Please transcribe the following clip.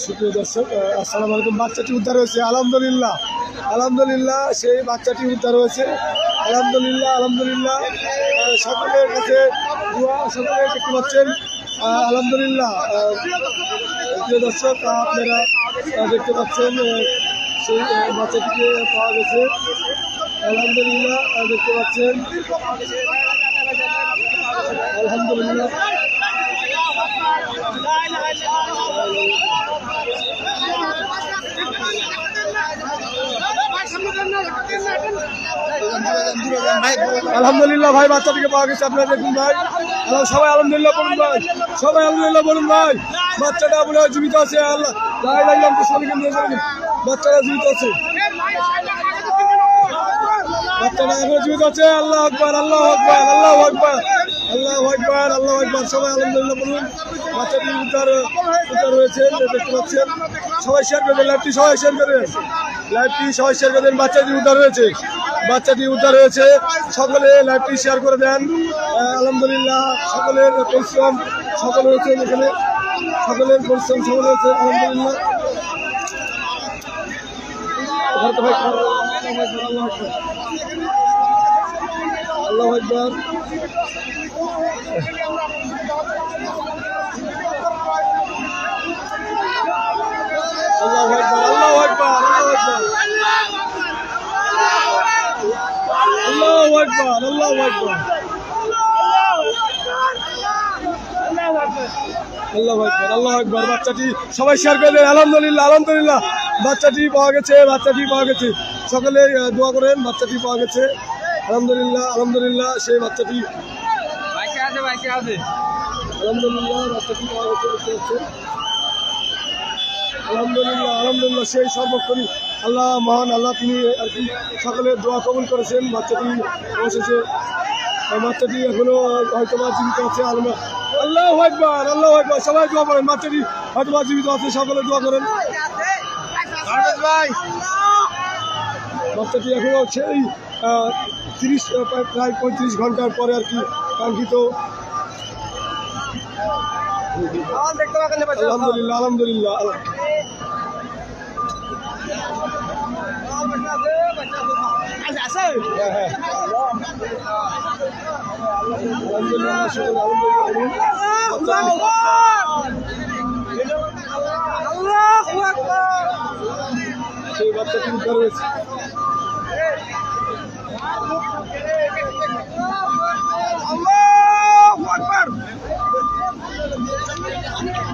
সুপ্রিয় দর্শক, আসসালামু আলাইকুম। বাচ্চাটি উদ্ধার হয়েছে, আলহামদুলিল্লাহ আলহামদুলিল্লাহ। সেই বাচ্চাটি উদ্ধার হয়েছে, আলহামদুলিল্লাহ আলহামদুলিল্লাহ। সকলের কাছে দোয়া, সকলে দেখতে পাচ্ছেন, আলহামদুলিল্লাহ। প্রিয় দর্শক, আপনারা দেখতে পাচ্ছেন সেই বাচ্চাটিকে পাওয়া গেছে, আলহামদুলিল্লাহ। দেখতে পাচ্ছেন, আলহামদুলিল্লাহ। আলহামদুলিল্লাহ ভাই, বাচ্চাটিকে পাওয়া গেছে। আপনারা দেখুন ভাই, সবাই আলহামদুলিল্লাহ বলুন ভাই, সবাই আলহামদুলিল্লাহ বলুন ভাই। বাচ্চাটা মনে হয় জীবিত আছে। আল্লাহ বাচ্চাটা জীবিত আছে, বাচ্চাটা এখনো জীবিত আছে। আল্লাহ আকবার, আল্লাহ আকবার, আল্লাহ আকবার, আল্লাহ আকবার, আল্লাহ আকবার। সবাই আলহামদুলিল্লাহ বলুন। বাচ্চাটি উদ্ধার হয়েছে, দেখতে পাচ্ছেন। সবাই শেয়ার করবেন লাইভটি, সবাই শেয়ার করবেন লাইভটি, সবাই শেয়ার করে দেন। বাচ্চাটি উদ্ধার হয়েছে, বাচ্চাটি উদ্ধার হয়েছে। সকলে লাইভটি শেয়ার করে দেন। আলহামদুলিল্লাহ, সকলের পরিশ্রম সফল হয়েছে, এখানে সকলের পরিশ্রম সফল হয়েছে, আলহামদুলিল্লাহ। আল্লাহু আকবার, আল্লাহু আকবার, আল্লাহু আকবার, আল্লাহু আকবার, আল্লাহু আকবার, আল্লাহু আকবার, আল্লাহু আকবার। বাচ্চাটি সবাই শেয়ার করে দেন। আলহামদুলিল্লাহ আলহামদুলিল্লাহ, বাচ্চাটি পাওয়া গেছে, বাচ্চাটি পাওয়া গেছে। সকলে দোয়া করেন, বাচ্চাটি পাওয়া গেছে, আলহামদুলিল্লাহ আলহামদুলিল্লাহ। সেই বাচ্চাটি আলহামদুলিল্লাহ, বাচ্চাটি পাওয়া গেছে, দেখতে পাচ্ছেন। আলহামদুলিল্লাহ আলহামদুলিল্লাহ। সেই সর্বক্ষণই আল্লাহ মহান আল্লাহ, তিনি আর কি সকলের দোয়া কবুল করেছেন। বাচ্চাটি অবশেষে, বাচ্চাটি এখনো হয়তো বা জীবিত আছে। আল্লাহু আকবার, আল্লাহু আকবার। সবাই দোয়া করেন, বাচ্চাটি হয়তো বা জীবিত আছে, সকলে দোয়া করেন। বাচ্চাটি এখনো সেই 30 প্রায় 35 ঘন্টার পরে আর কি কাঙ্ক্ষিত। আলহামদুলিল্লাহ আলহামদুলিল্লাহ। সেই বাচ্চাটি উদ্ধার হয়েছে।